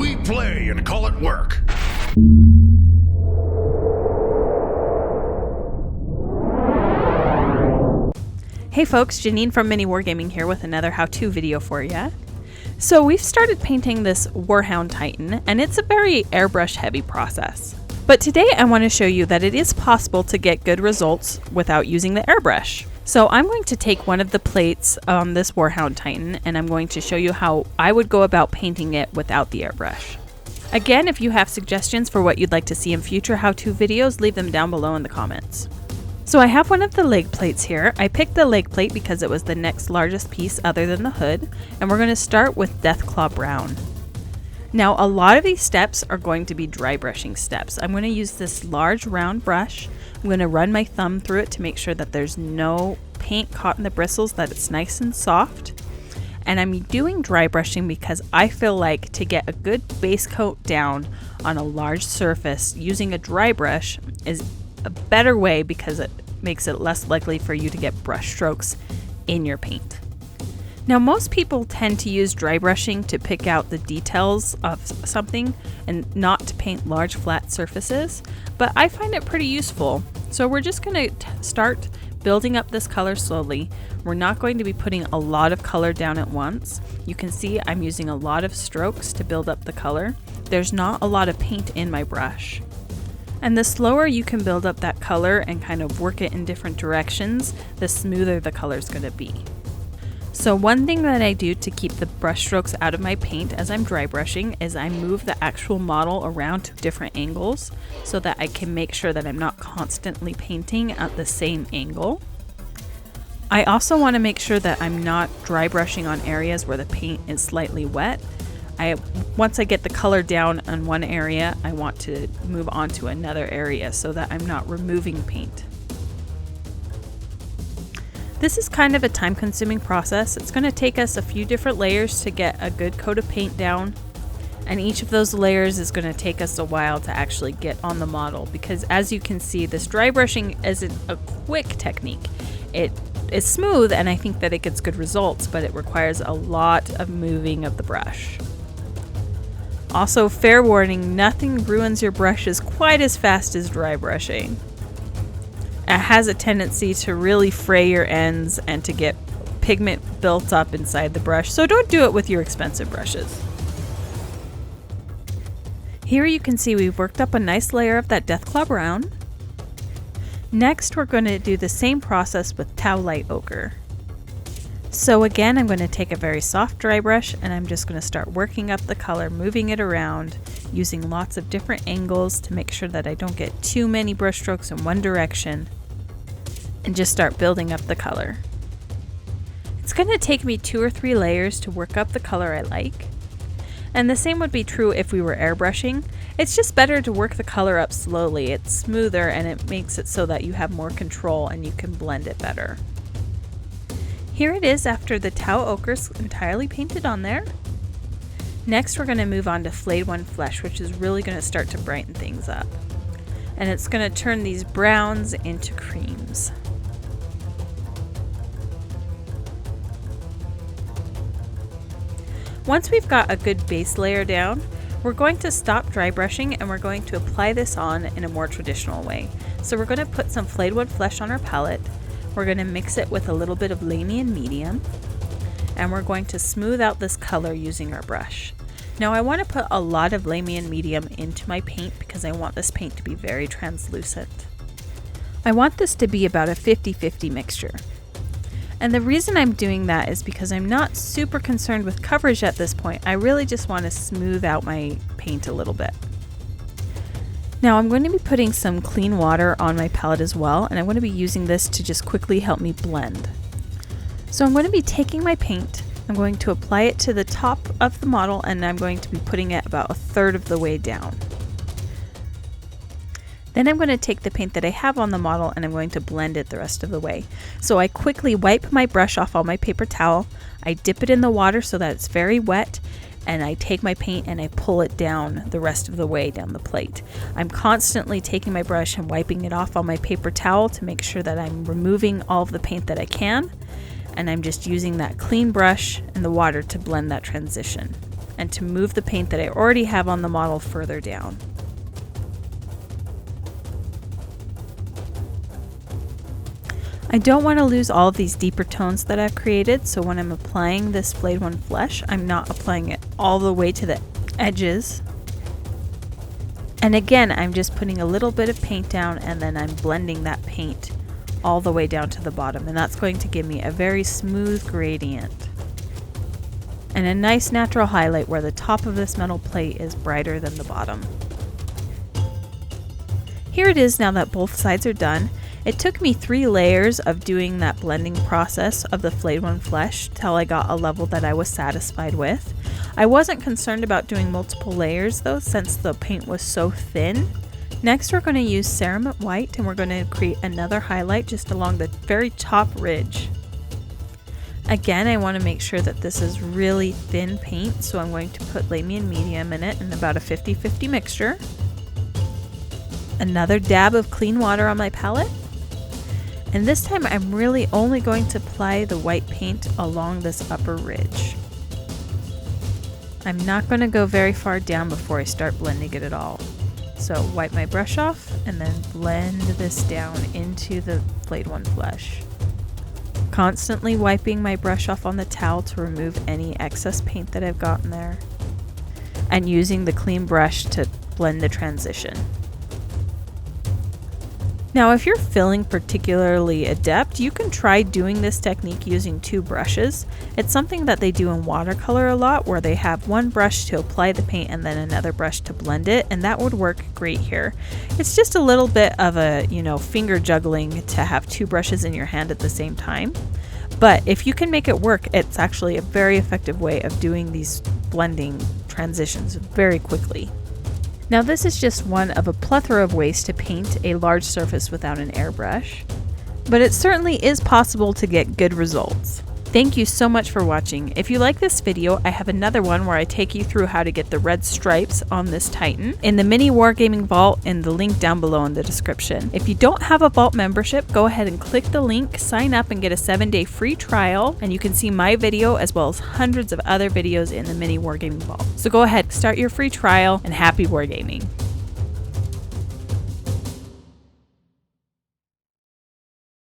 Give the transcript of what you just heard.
We play and call it work. Hey folks, Janene from MiniWarGaming here with another how-to video for you. So we've started painting this Warhound Titan, and it's a very airbrush heavy process. But today I want to show you that it is possible to get good results without using the airbrush. So I'm going to take one of the plates on this Warhound Titan and I'm going to show you how I would go about painting it without the airbrush. Again, if you have suggestions for what you'd like to see in future how-to videos, leave them down below in the comments. So I have one of the leg plates here. I picked the leg plate because it was the next largest piece other than the hood, and we're going to start with Deathclaw Brown. Now a lot of these steps are going to be dry brushing steps. I'm going to use this large round brush. I'm going to run my thumb through it to make sure that there's no paint caught in the bristles, that it's nice and soft. And I'm doing dry brushing because I feel like to get a good base coat down on a large surface, using a dry brush is a better way because it makes it less likely for you to get brush strokes in your paint. Now most people tend to use dry brushing to pick out the details of something and not to paint large flat surfaces, but I find it pretty useful. So we're just going to start building up this color slowly. We're not going to be putting a lot of color down at once. You can see I'm using a lot of strokes to build up the color. There's not a lot of paint in my brush. And the slower you can build up that color and kind of work it in different directions, the smoother the color is going to be. So one thing that I do to keep the brush strokes out of my paint as I'm dry brushing is I move the actual model around to different angles so that I can make sure that I'm not constantly painting at the same angle. I also want to make sure that I'm not dry brushing on areas where the paint is slightly wet. Once I get the color down on one area, I want to move on to another area so that I'm not removing paint. This is kind of a time-consuming process. It's going to take us a few different layers to get a good coat of paint down, and each of those layers is going to take us a while to actually get on the model because, as you can see, this dry brushing isn't a quick technique. It is smooth and I think that it gets good results, but it requires a lot of moving of the brush. Also, fair warning, nothing ruins your brushes quite as fast as dry brushing. It has a tendency to really fray your ends and to get pigment built up inside the brush, so don't do it with your expensive brushes. Here you can see we've worked up a nice layer of that Deathclaw Brown. Next we're going to do the same process with Tau Light Ochre. So again, I'm going to take a very soft dry brush and I'm just going to start working up the color, moving it around, using lots of different angles to make sure that I don't get too many brush strokes in one direction, and just start building up the color. It's going to take me 2 or 3 layers to work up the color I like. And the same would be true if we were airbrushing. It's just better to work the color up slowly. It's smoother and it makes it so that you have more control and you can blend it better. Here it is after the Tau Ochre is entirely painted on there. Next we're going to move on to Flayed One Flesh, which is really going to start to brighten things up. And it's going to turn these browns into creams. Once we've got a good base layer down, we're going to stop dry brushing and we're going to apply this on in a more traditional way. So we're going to put some Flayed One Flesh on our palette. We're going to mix it with a little bit of Lamy and Medium, and we're going to smooth out this color using our brush. Now I want to put a lot of Lamy and Medium into my paint because I want this paint to be very translucent. I want this to be about a 50-50 mixture. And the reason I'm doing that is because I'm not super concerned with coverage at this point. I really just want to smooth out my paint a little bit. Now I'm going to be putting some clean water on my palette as well, and I'm going to be using this to just quickly help me blend. So I'm going to be taking my paint, I'm going to apply it to the top of the model, and I'm going to be putting it about 1/3 of the way down. Then I'm going to take the paint that I have on the model and I'm going to blend it the rest of the way. So I quickly wipe my brush off on my paper towel, I dip it in the water so that it's very wet, and I take my paint and I pull it down the rest of the way down the plate. I'm constantly taking my brush and wiping it off on my paper towel to make sure that I'm removing all of the paint that I can, and I'm just using that clean brush and the water to blend that transition. and to move the paint that I already have on the model further down. I don't want to lose all of these deeper tones that I've created, so when I'm applying this Flayed One Flesh, I'm not applying it all the way to the edges. And again, I'm just putting a little bit of paint down and then I'm blending that paint all the way down to the bottom, and that's going to give me a very smooth gradient. And a nice natural highlight where the top of this metal plate is brighter than the bottom. Here it is now that both sides are done. It took me 3 layers of doing that blending process of the Flayed One Flesh till I got a level that I was satisfied with. I wasn't concerned about doing multiple layers though, since the paint was so thin. Next we're going to use Ceramite White, and we're going to create another highlight just along the very top ridge. Again, I want to make sure that this is really thin paint, so I'm going to put Lamian Medium in it in about a 50-50 mixture. Another dab of clean water on my palette. And this time I'm really only going to apply the white paint along this upper ridge. I'm not going to go very far down before I start blending it at all. So wipe my brush off and then blend this down into the Flayed One Flesh. Constantly wiping my brush off on the towel to remove any excess paint that I've gotten there. And using the clean brush to blend the transition. Now, if you're feeling particularly adept, you can try doing this technique using 2 brushes. It's something that they do in watercolor a lot, where they have one brush to apply the paint and then another brush to blend it, and that would work great here. It's just a little bit of a, finger juggling to have 2 brushes in your hand at the same time. But if you can make it work, it's actually a very effective way of doing these blending transitions very quickly. Now this is just one of a plethora of ways to paint a large surface without an airbrush, but it certainly is possible to get good results. Thank you so much for watching. If you like this video, I have another one where I take you through how to get the red stripes on this Titan in the MiniWarGaming Vault, and the link down below in the description. If you don't have a Vault membership, go ahead and click the link, sign up and get a 7-day free trial, and you can see my video as well as hundreds of other videos in the MiniWarGaming Vault. So go ahead, start your free trial, and happy wargaming.